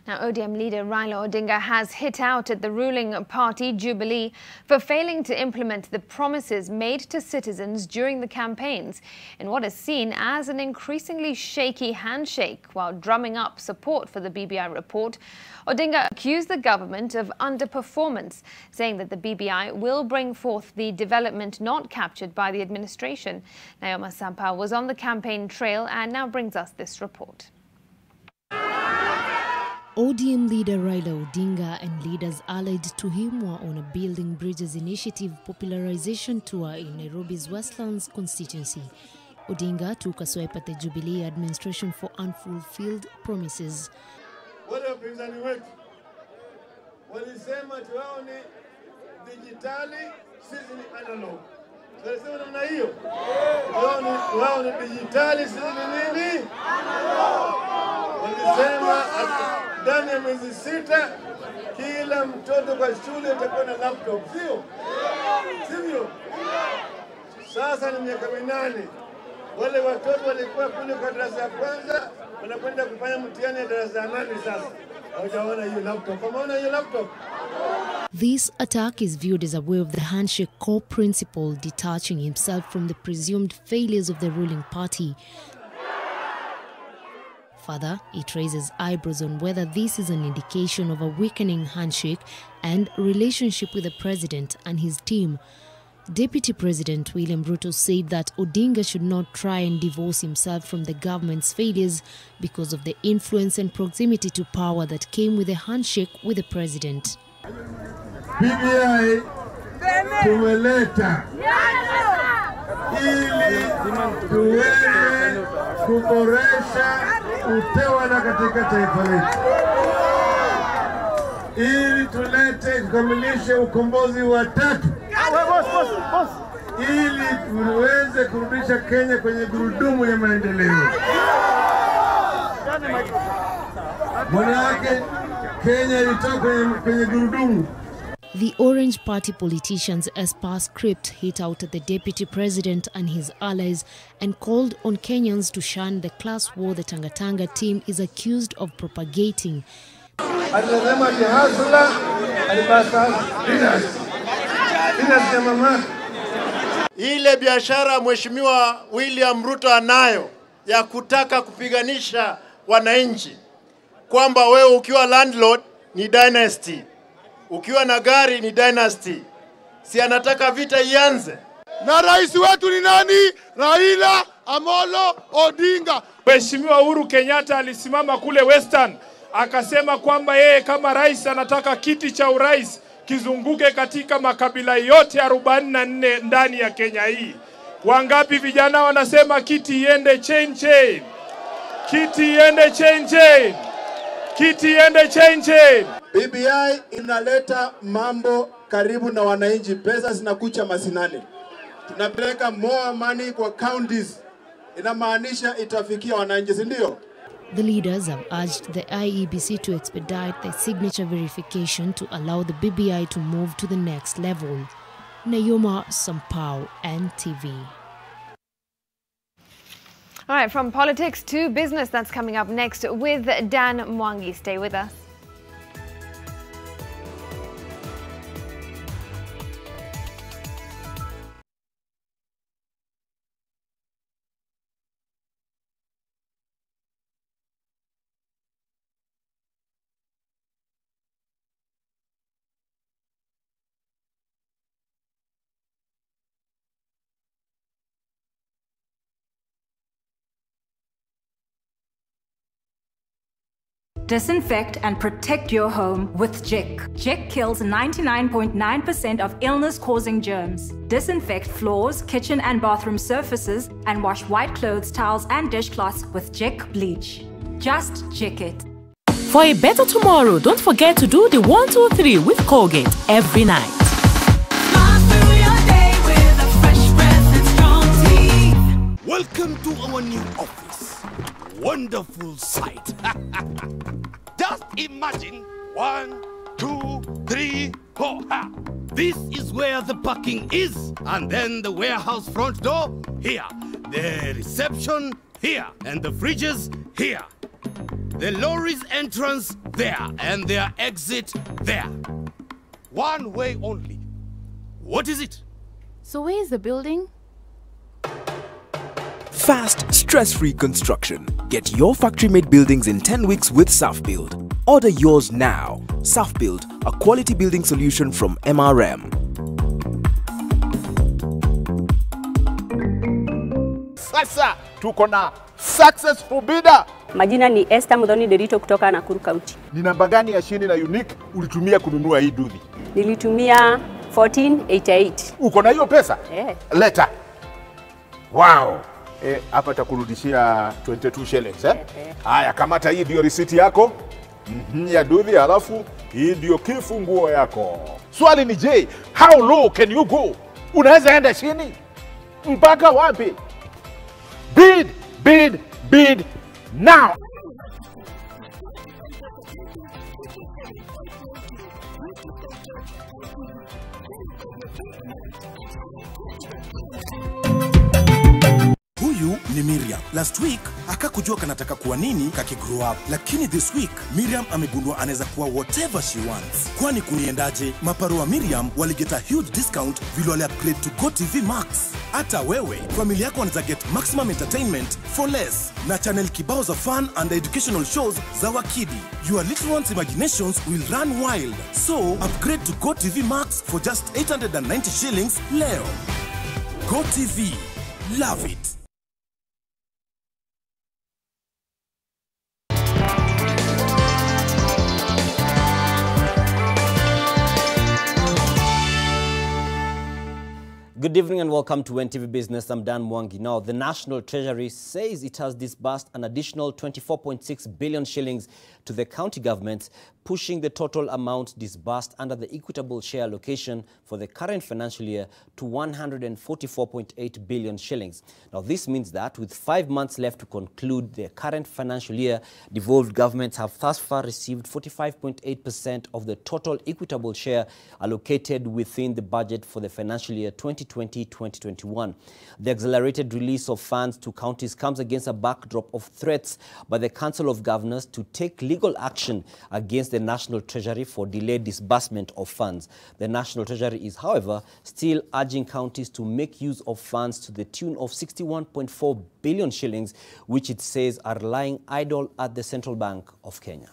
Now, ODM leader Raila Odinga has hit out at the ruling party, Jubilee, for failing to implement the promises made to citizens during the campaigns in what is seen as an increasingly shaky handshake. While drumming up support for the BBI report, Odinga accused the government of underperformance, saying that the BBI will bring forth the development not captured by the administration. Naoma Sampa was on the campaign trail and now brings us this report. ODM leader Raila Odinga and leaders allied to him were on a Building Bridges Initiative popularization tour in Nairobi's Westlands constituency. Odinga took a swipe at the Jubilee administration for unfulfilled promises. Wale wapinzani wetu walisema wao ni digitali, sisi ni analog. Walisema namna hiyo. Wao ni digitali, sisi ni nini? Analog. Walisema ndani ya miezi 6 kila mtoto kwa shule atakuwa na laptop, sio? Sivyo? Sasa ni miaka 8. Wale watoto walikuwa kule kwa darasa ya kwanza wanakwenda kufanya mtihani ya darasa ya 8 sasa. Hawajaona hiyo laptop. Wameona hiyo laptop? This attack is viewed as a way of the handshake core principle detaching himself from the presumed failures of the ruling party. Further, it raises eyebrows on whether this is an indication of a weakening handshake and relationship with the president and his team. Deputy President William Ruto said that Odinga should not try and divorce himself from the government's failures because of the influence and proximity to power that came with a handshake with the president. BBI tumeleta ili tuweze kuboresha utawala katika taifa letu, ili tulete kukamilisha ukombozi wa 3, ili tuweze kurudisha Kenya kwenye gurudumu ya maendeleo. Maana yake Kenya ilitoka kwenye gurudumu. The Orange Party politicians, as per script, hit out at the Deputy President and his allies and called on Kenyans to shun the class war the Tanga team is accused of propagating. Ile biashara Mheshimiwa William Ruto anayo ya kutaka kupiganisha wananchi, kwamba wewe ukiwa landlord ni dynasty, ukiwa na gari ni dynasty. Si anataka vita ianze. Na rais wetu ni nani? Raila Amolo Odinga. Mheshimiwa Uhuru Kenyatta alisimama kule Western akasema kwamba yeye kama rais anataka kiti cha urais kizunguke katika makabila yote 44 ndani ya Kenya hii. Wangapi vijana wanasema kiti iende chain? Kiti iende chain. Kiti iende chain. BBI inaleta mambo karibu na wananchi, pesa zinakucha masinani. Tunapeleka more money kwa counties. Inamaanisha itafikia wananchi, si ndio? The leaders have urged the IEBC to expedite the signature verification to allow the BBI to move to the next level. Naoma Sampao, NTV. All right, from politics to business, that's coming up next with Dan Mwangi. Stay with us. Disinfect and protect your home with Jik. Jik kills 99.9% of illness-causing germs. Disinfect floors, kitchen and bathroom surfaces, and wash white clothes, towels, and dishcloths with Jik bleach. Just Jik it. For a better tomorrow, don't forget to do the 1, 2, 3 with Colgate every night. Welcome to our new office. Wonderful sight. Just imagine 1, 2, 3, 4. This is where the parking is, and then the warehouse front door here, the reception here, and the fridges here. The lorry's entrance there, and their exit there. One way only. What is it? So where is the building? Fast, stress-free construction. Get your factory-made buildings in 10 weeks with SafeBuild. Order yours now. SafeBuild, a quality building solution from MRM. Sasa tuko na successful bidder. Majina ni Esther Mudhoni Derito kutoka Nakuru County. Ni namba gani ya shini na unique ulitumia kununua hii duthi? Nilitumia 1488. Uko na hiyo pesa? Leta. Wow. Hapa takurudishia 22 shillings Haya, kamata, hii ndio receipt yako ya duthi, alafu hii ndio kifunguo yako. Swali ni je, how low can you go? Unaweza enda chini mpaka wapi? Bid, bid, bid now. Huyu ni Miriam. Last week akakujua kanataka kuwa nini kakigrow up, lakini this week Miriam amegundua anaweza kuwa whatever she wants. Kwani kuniendaje? Maparo wa Miriam waligeta huge discount vile wali upgrade to GoTV Max. Hata wewe, familia yako wanaweza get maximum entertainment for less na channel kibao za fun and educational shows za wakidi. Your little one's imaginations will run wild. So upgrade to GoTV Max for just 890 shillings leo. GoTV, love it. Good evening and welcome to NTV Business. I'm Dan Mwangi. Now, the National Treasury says it has disbursed an additional 24.6 billion shillings to the county governments, pushing the total amount disbursed under the equitable share allocation for the current financial year to 144.8 billion shillings. Now, this means that with 5 months left to conclude the current financial year, devolved governments have thus far received 45.8% of the total equitable share allocated within the budget for the financial year 2020-2021. The accelerated release of funds to counties comes against a backdrop of threats by the Council of Governors to take legal action against the National Treasury for delayed disbursement of funds. The National Treasury is, however, still urging counties to make use of funds to the tune of 61.4 billion shillings, which it says are lying idle at the Central Bank of Kenya.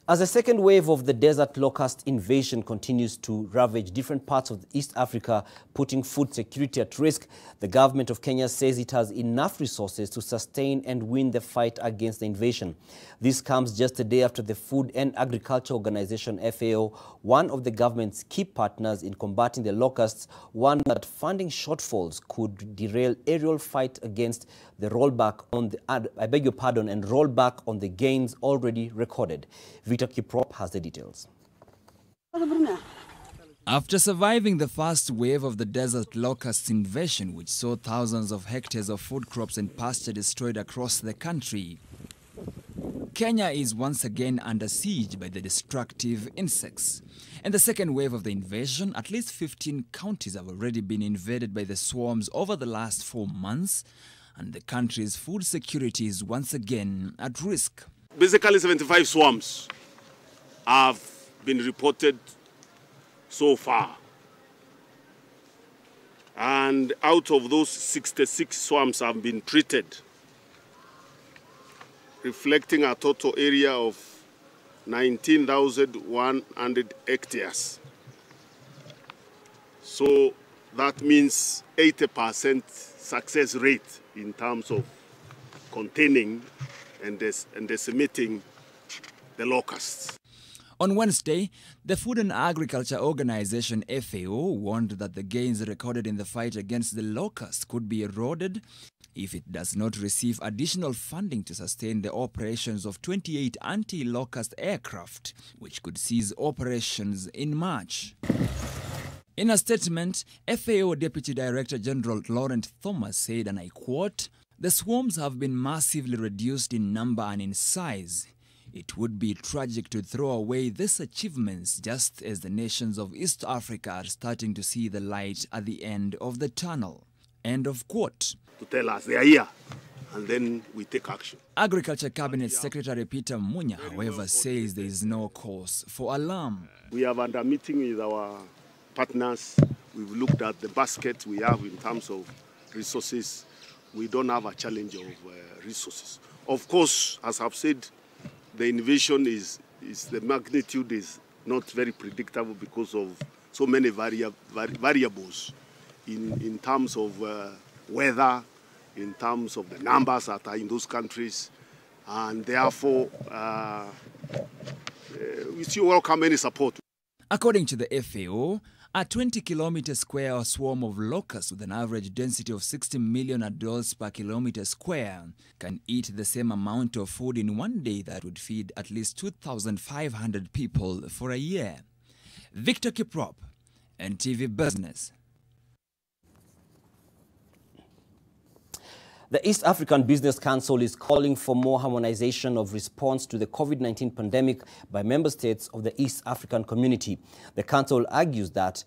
As the second wave of the desert locust invasion continues to ravage different parts of East Africa, putting food security at risk, the government of Kenya says it has enough resources to sustain and win the fight against the invasion. This comes just a day after the Food and Agriculture Organization, FAO, one of the government's key partners in combating the locusts, warned that funding shortfalls could derail aerial fight against the rollback on the, and rollback on the gains already recorded. Victor Kiprop has the details. After surviving the first wave of the desert locust invasion, which saw thousands of hectares of food crops and pasture destroyed across the country, Kenya is once again under siege by the destructive insects. In the second wave of the invasion, at least 15 counties have already been invaded by the swarms over the last 4 months, and the country's food security is once again at risk. Basically, 75 swarms have been reported so far. And out of those, 66 swarms have been treated, reflecting a total area of 19,100 hectares. So that means 80% success rate in terms of containing and decimating the locusts. On Wednesday, the Food and Agriculture Organization FAO warned that the gains recorded in the fight against the locusts could be eroded if it does not receive additional funding to sustain the operations of 28 anti-locust aircraft, which could cease operations in March. In a statement, FAO Deputy Director General Laurent Thomas said, and I quote, "The swarms have been massively reduced in number and in size. It would be tragic to throw away these achievements just as the nations of East Africa are starting to see the light at the end of the tunnel." End of quote. To tell us they are here, and then we take action. Agriculture Cabinet Secretary Peter Munya, however, says there is no cause for alarm. We have had a meeting with our partners. We've looked at the basket we have in terms of resources. We don't have a challenge of resources. Of course, as I've said, the innovation is the magnitude is not very predictable because of so many variables in terms of weather, in terms of the numbers that are in those countries, and therefore we still welcome any support. According to the FAO, a 20-kilometer square swarm of locusts with an average density of 60 million adults per kilometer square can eat the same amount of food in one day that would feed at least 2,500 people for a year. Victor Kiprop, NTV Business. The East African Business Council is calling for more harmonization of response to the COVID-19 pandemic by member states of the East African community. The council argues that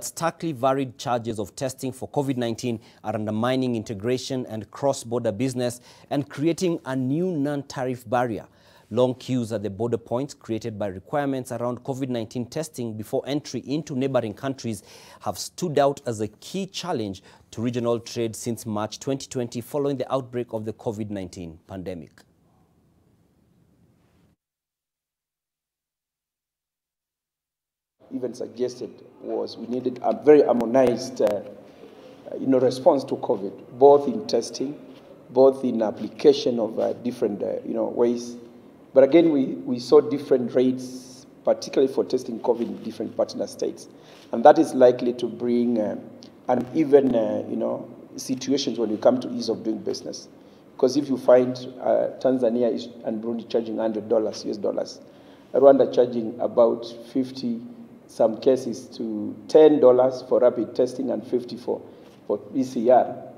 starkly varied charges of testing for COVID-19 are undermining integration and cross-border business and creating a new non-tariff barrier. Long queues at the border points created by requirements around COVID-19 testing before entry into neighboring countries have stood out as a key challenge to regional trade since March 2020 following the outbreak of the COVID-19 pandemic. Even suggested was we needed a very harmonized response to COVID, both in testing, both in application of different ways. But again, we saw different rates, particularly for testing COVID in different partner states. And that is likely to bring uneven, situations when you come to ease of doing business. Because if you find Tanzania and Burundi charging $100 US dollars, Rwanda charging about 50, some cases to $10 for rapid testing and 50 for PCR,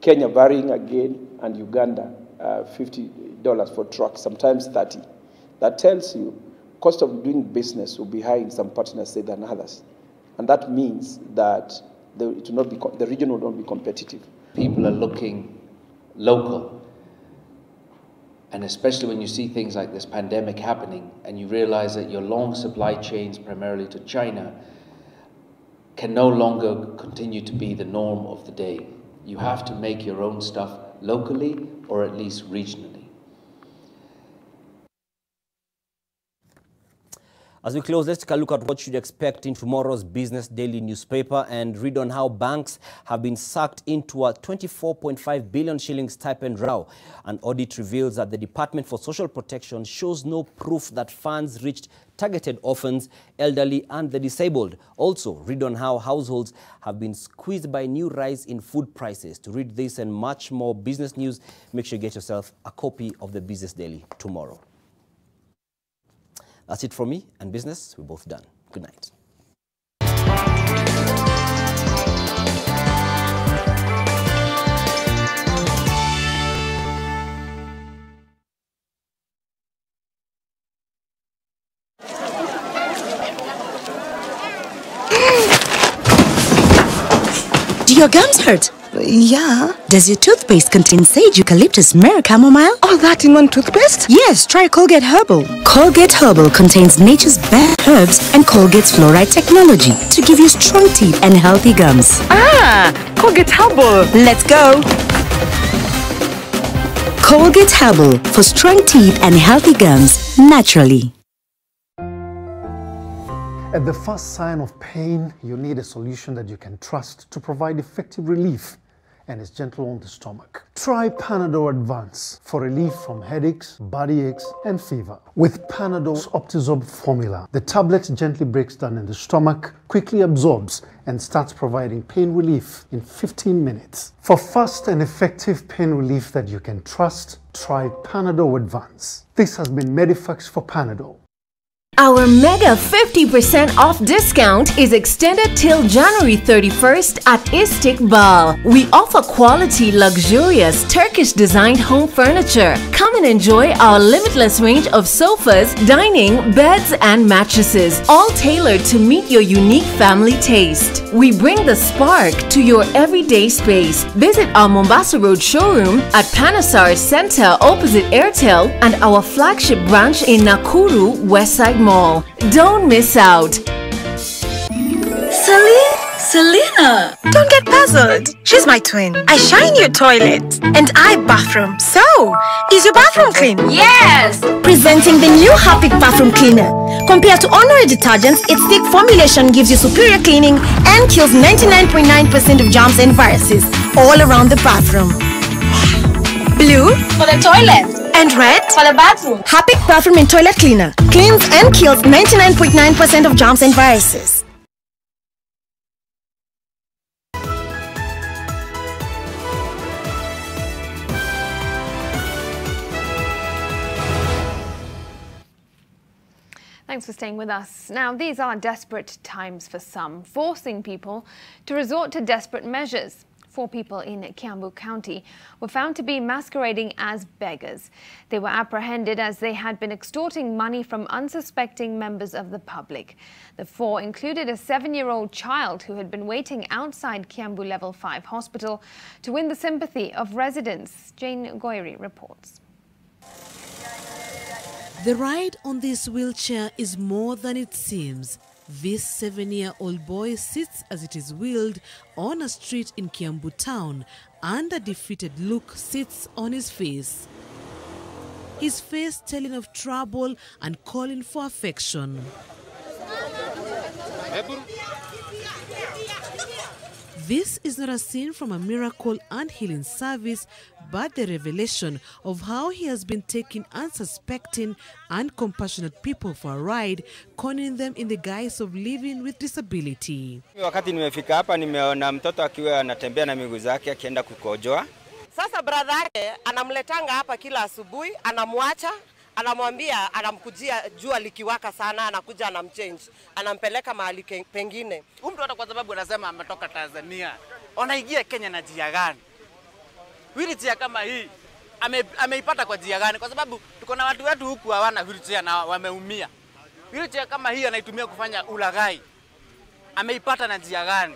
Kenya varying again, and Uganda $50 for trucks, sometimes 30. That tells you cost of doing business will be high in some partner states than others. And that means that the region will not be competitive. People are looking local. And especially when you see things like this pandemic happening and you realize that your long supply chains, primarily to China, can no longer continue to be the norm of the day. You have to make your own stuff locally or at least regionally. As we close, let's take a look at what you should expect in tomorrow's Business Daily newspaper and read on how banks have been sucked into a 24.5 billion shillings stipend row. An audit reveals that the Department for Social Protection shows no proof that funds reached targeted orphans, elderly and the disabled. Also, read on how households have been squeezed by new rise in food prices. To read this and much more business news, make sure you get yourself a copy of the Business Daily tomorrow. That's it from me and business. We're both done. Good night. Do your gums hurt? Yeah. Does your toothpaste contain sage, eucalyptus, myrrh, chamomile? All that in one toothpaste? Yes, try Colgate Herbal. Colgate Herbal contains nature's best herbs and Colgate's fluoride technology to give you strong teeth and healthy gums. Ah, Colgate Herbal. Let's go. Colgate Herbal for strong teeth and healthy gums naturally. At the first sign of pain, you need a solution that you can trust to provide effective relief and is gentle on the stomach. Try Panadol Advance for relief from headaches, body aches, and fever. With Panadol's Optizorb formula, the tablet gently breaks down in the stomach, quickly absorbs, and starts providing pain relief in 15 minutes. For fast and effective pain relief that you can trust, try Panadol Advance. This has been Medifax for Panadol. Our mega 50% off discount is extended till January 31st at Istiqbal. We offer quality, luxurious, Turkish-designed home furniture. Come and enjoy our limitless range of sofas, dining, beds, and mattresses, all tailored to meet your unique family taste. We bring the spark to your everyday space. Visit our Mombasa Road showroom at Panasar Center opposite Airtel and our flagship branch in Nakuru, Westside Mall. Don't miss out. Selena! Don't get puzzled. She's my twin. I shine your toilet. And I bathroom. So, is your bathroom clean? Yes! Presenting the new Harpic Bathroom Cleaner. Compared to ordinary detergents, its thick formulation gives you superior cleaning and kills 99.9% of germs and viruses all around the bathroom. Blue For the toilet. and red For the bathroom. Harpic Bathroom and Toilet Cleaner cleans and kills 99.9% of germs and viruses. Thanks for staying with us. Now, these are desperate times for some, forcing people to resort to desperate measures. 4 people in Kiambu County were found to be masquerading as beggars. They were apprehended as they had been extorting money from unsuspecting members of the public. The 4 included a 7-year-old child who had been waiting outside Kiambu Level 5 Hospital to win the sympathy of residents. Jane Goiri reports. The ride on this wheelchair is more than it seems. This 7-year-old boy sits as it is wheeled on a street in Kiambu town, and a defeated look sits on his face. His face telling of trouble and calling for affection. This is not a scene from a miracle and healing service, but the revelation of how he has been taking unsuspecting and compassionate people for a ride, conning them in the guise of living with disability. Wakati nimefika hapa nimeona mtoto akiwa anatembea na miguu zake akienda kukojoa. Sasa brother yake anamletanga hapa kila asubuhi, anamwacha, anamwambia, anamkujia jua likiwaka sana, anakuja anamchange, anampeleka mahali pengine. Huyu mtu kwa sababu anasema ametoka Tanzania, anaingia Kenya na njia gani? Wheelchair kama hii ameipata kwa njia gani? Kwa sababu tuko na watu wetu huku hawana wheelchair na wameumia. Wheelchair kama hii anaitumia kufanya ulaghai. Ameipata na njia gani?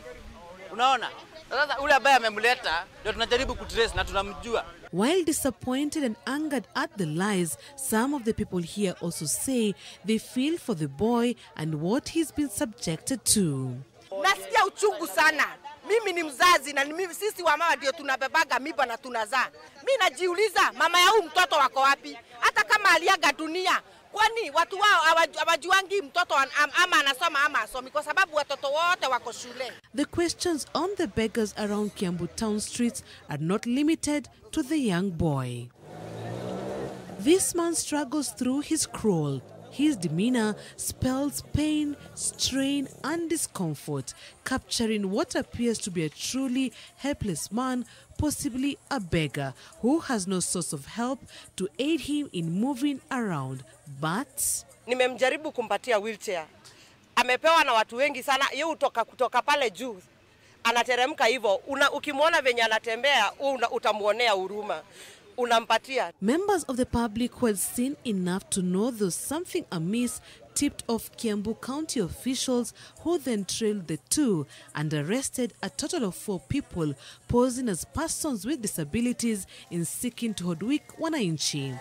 Unaona? Sasa ule ambaye amemleta ndio tunajaribu kutrace na tunamjua. While disappointed and angered at the lies, some of the people here also say they feel for the boy and what he's been subjected to. Nasikia uchungu sana. Mimi ni mzazi na mimi sisi wamama ndio tunabebaga mimba na tunazaa. Mimi najiuliza mama ya huyu mtoto wako wapi? Hata kama aliaga dunia, kwani watu wao hawajuangi mtoto ama anasoma ama asomi kwa sababu watoto wote wako shule. The questions on the beggars around Kiambu town streets are not limited to the young boy. This man struggles through his crawl. His demeanor spells pain, strain, and discomfort, capturing what appears to be a truly helpless man, possibly a beggar, who has no source of help to aid him in moving around. But nimemjaribu kumpatia wheelchair. Amepewa na watu wengi sana. Yeye kutoka pale juu anateremka hivyo. Ukimwona venye anatembea, utamuonea huruma. Unampatia. Members of the public who had seen enough to know there was something amiss tipped off Kiambu County officials, who then trailed the 2 and arrested a total of 4 people posing as persons with disabilities in seeking to hoodwink wananchi.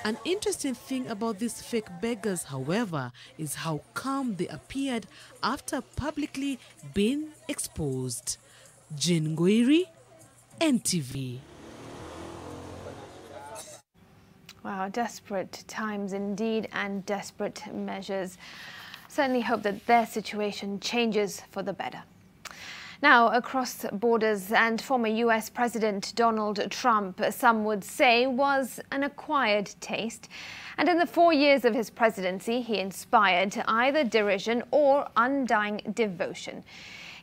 An interesting thing about these fake beggars, however, is how calm they appeared after publicly being exposed. Jane Goiri, NTV. Wow, desperate times indeed, and desperate measures. Certainly hope that their situation changes for the better. Now, across borders, and former US President Donald Trump, some would say, was an acquired taste. And in the 4 years of his presidency, he inspired either derision or undying devotion.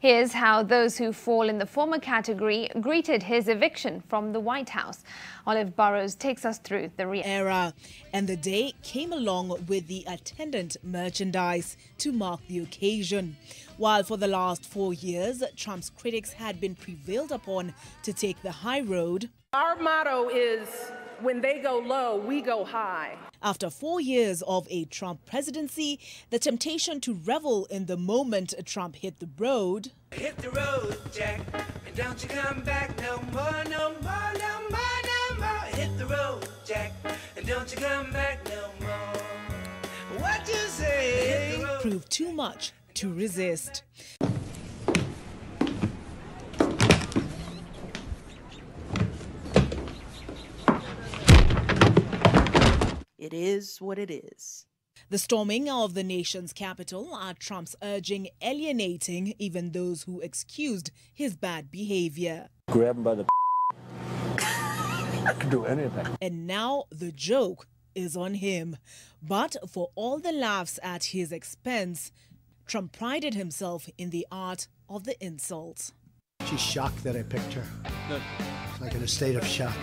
Here's how those who fall in the former category greeted his eviction from the White House. Olive Burrows takes us through the era, and the day came along with the attendant merchandise to mark the occasion. While for the last 4 years, Trump's critics had been prevailed upon to take the high road. Our motto is, when they go low, we go high. After 4 years of a Trump presidency, the temptation to revel in the moment Trump hit the road. Hit the road, Jack, and don't you come back no more, no more, no more, no more. Hit the road, Jack, and don't you come back no more. What you say? Proved too much to resist. It is what it is. The storming of the nation's capital are Trump's urging alienating even those who excused his bad behavior. Grab him by the I can do anything. And now the joke is on him. But for all the laughs at his expense, Trump prided himself in the art of the insult. She's shocked that I picked her. Like in a state of shock.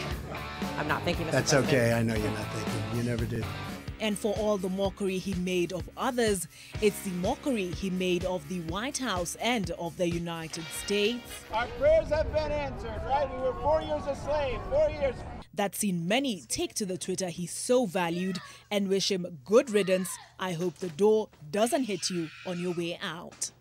I'm not thinking. That's okay. I know you're not thinking. You never did. And for all the mockery he made of others, it's the mockery he made of the White House and of the United States. Our prayers have been answered, right? We were 4 years a slave, 4 years. That's seen many take to the Twitter he so valued and wish him good riddance. I hope the door doesn't hit you on your way out.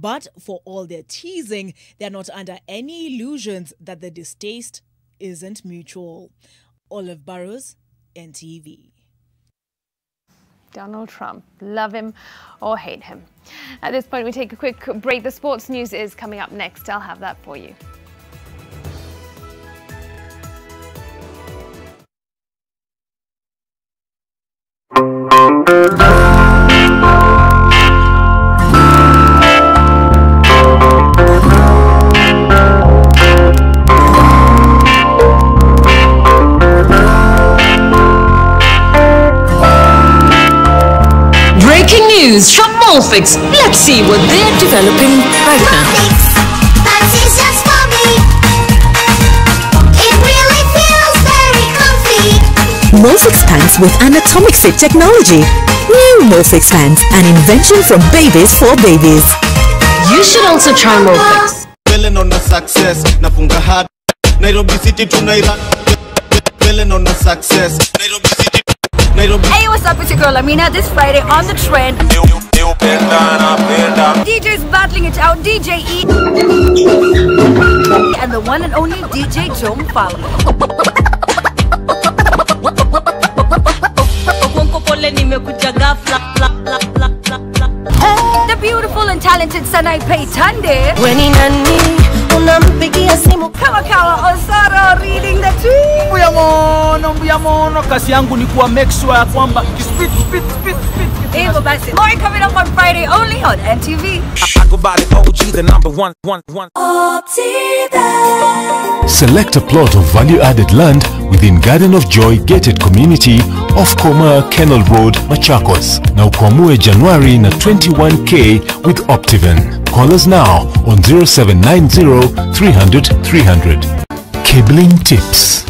But for all their teasing, they're not under any illusions that the distaste isn't mutual. Olive Burrows, NTV. Donald Trump, love him or hate him. At this point, we take a quick break. The sports news is coming up next. I'll have that for you. News from Molfix. Let's see what they're developing right now. Pants is just for me. It really feels very comfy. Molfix pants with anatomic fit technology. New Molfix pants, an invention from babies for babies. You should also try Molfix. Feeling on the success, nafunga hard. Nairobi City to Nairobi. Feeling on the success, Nairobi City. Hey, what's up? It's your girl Amina. This Friday on The Trend, DJ's battling it out, DJ E and the one and only DJ Joe Mfalo. The beautiful and talented Sanaipe Tande. Kawakawa Osaro reading the tree. Mbuyamono, kasi yangu ni kuwa make sure ya kwamba spit. Evo basi. More coming up on Friday only on NTV. I go by the OG, the number one. Select a plot of value-added land within Garden of Joy gated community off Koma Kennel Road, Machakos. Now Kwamue January na 21K with Optiven. Call us now on 0790 300 300. Cabling tips.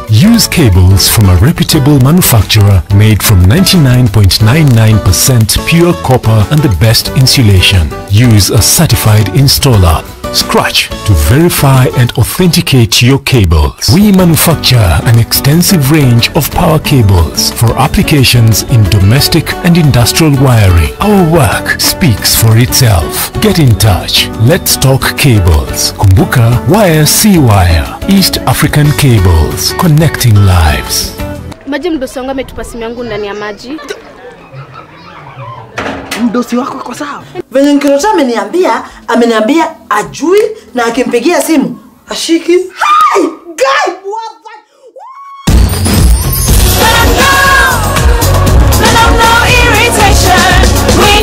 Use cables from a reputable manufacturer made from 99.99% pure copper and the best insulation. Use a certified installer. Scratch to verify and authenticate your cables. We manufacture an extensive range of power cables for applications in domestic and industrial wiring. Our work speaks for itself. Get in touch. Let's talk cables. Kumbuka Wire C Wire. East African Cables. Connecting lives. Maji mdosi wangu ametupa simu yangu ndani ya maji. Mdosi wako kwa sawa. Venye Nkirota ameniambia ajui na akimpigia simu ashiki. Hi guy, what that?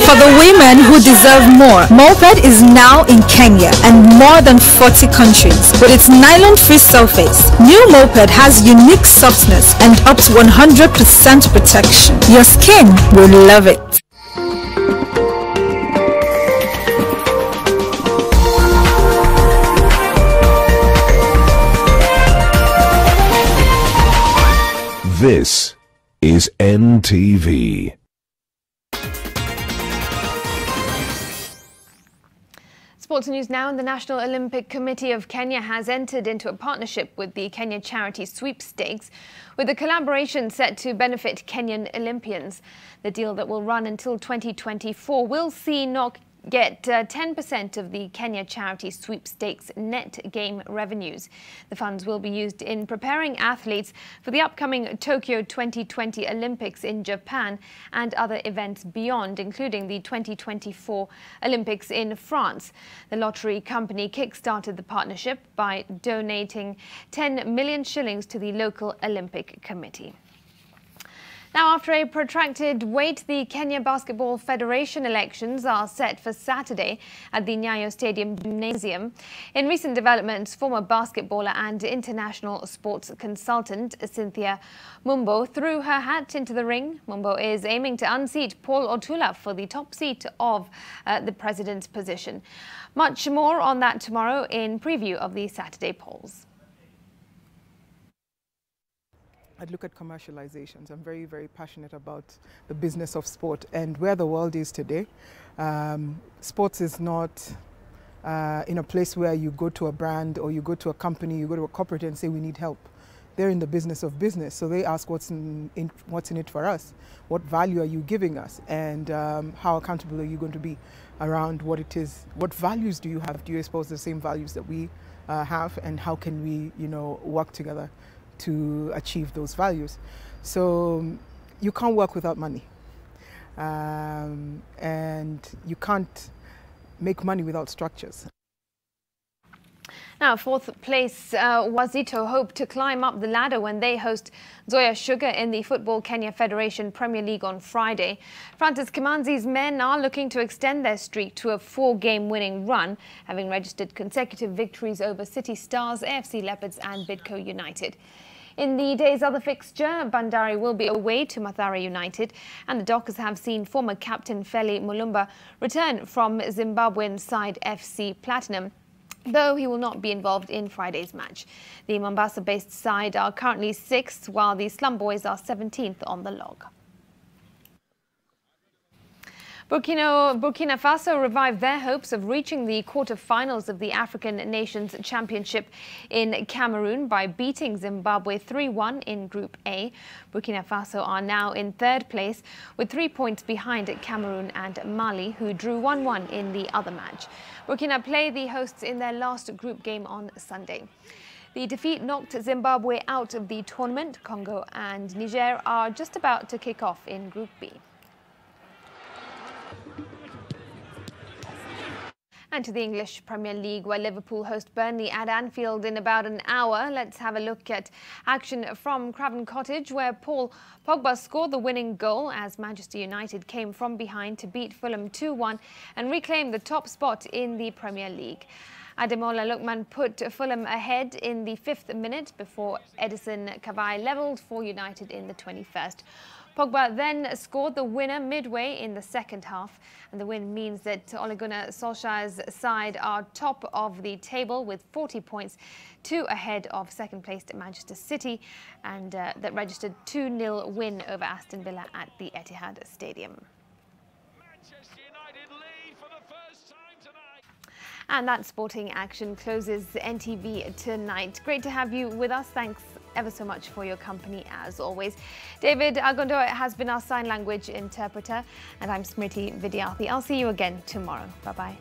For the the women who deserve more. Moped is now in Kenya and more than 40 countries. With its nylon-free surface, new Moped has unique softness and up to 100% protection. Your skin will love it. This is NTV. Sports news now. The National Olympic Committee of Kenya has entered into a partnership with the Kenya Charity Sweepstakes, with the collaboration set to benefit Kenyan Olympians. The deal that will run until 2024 will see NOC get 10% of the Kenya Charity Sweepstakes net game revenues. The funds will be used in preparing athletes for the upcoming Tokyo 2020 Olympics in Japan and other events beyond, including the 2024 Olympics in France. The lottery company kick-started the partnership by donating 10 million shillings to the local Olympic Committee. Now, after a protracted wait, the Kenya Basketball Federation elections are set for Saturday at the Nyayo Stadium Gymnasium. In recent developments, former basketballer and international sports consultant Cynthia Mumbo threw her hat into the ring. Mumbo is aiming to unseat Paul Otula for the top seat of the president's position. Much more on that tomorrow in preview of the Saturday polls. I'd look at commercializations. I'm very, very passionate about the business of sport and where the world is today. Sports is not in a place where you go to a brand or you go to a company, you go to a corporate and say we need help. They're in the business of business, so they ask what's in it for us, what value are you giving us, and how accountable are you going to be around what it is, what values do you have? Do you espouse the same values that we have, and how can we, work together to achieve those values? So you can't work without money, and you can't make money without structures. Now, fourth place, Wazito hope to climb up the ladder when they host Zoya Sugar in the Football Kenya Federation Premier League on Friday. Francis Kimanzi's men are looking to extend their streak to a 4-game winning run, having registered consecutive victories over City Stars, AFC Leopards and Bidco United. In the day's other fixture, Bandari will be away to Mathare United, and the Dockers have seen former captain Feli Mulumba return from Zimbabwean side FC Platinum, though he will not be involved in Friday's match. The Mombasa-based side are currently 6th, while the Slum Boys are 17th on the log. Burkina Faso revived their hopes of reaching the quarter-finals of the African Nations Championship in Cameroon by beating Zimbabwe 3-1 in Group A. Burkina Faso are now in 3rd place with 3 points behind Cameroon and Mali, who drew 1-1 in the other match. Burkina play the hosts in their last group game on Sunday. The defeat knocked Zimbabwe out of the tournament. Congo and Niger are just about to kick off in Group B. And to the English Premier League, where Liverpool host Burnley at Anfield in about an hour. Let's have a look at action from Craven Cottage, where Paul Pogba scored the winning goal as Manchester United came from behind to beat Fulham 2-1 and reclaim the top spot in the Premier League. Ademola Lookman put Fulham ahead in the 5th minute before Edison Cavani levelled for United in the 21st. Pogba then scored the winner midway in the second half, and the win means that Ole Gunnar Solskjaer's side are top of the table with 40 points, 2 ahead of second-placed Manchester City, and that registered 2-0 win over Aston Villa at the Etihad Stadium. And that sporting action closes NTV tonight. Great to have you with us. Thanks ever so much for your company as always. David Agondoa has been our sign language interpreter, and I'm Smriti Vidyarthi. I'll see you again tomorrow. Bye-bye.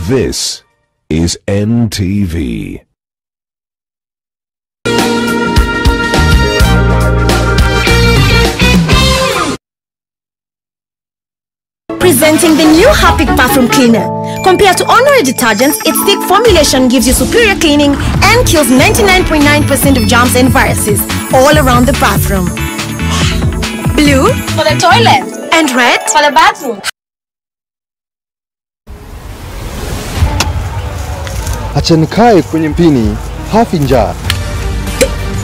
This is NTV. Presenting the new Harpic Bathroom Cleaner. Compared to ordinary detergents, its thick formulation gives you superior cleaning and kills 99.9% of germs and viruses all around the bathroom. Blue For the toilet. and red For the bathroom. Acha nikae kwenye mpini, hafi njaa.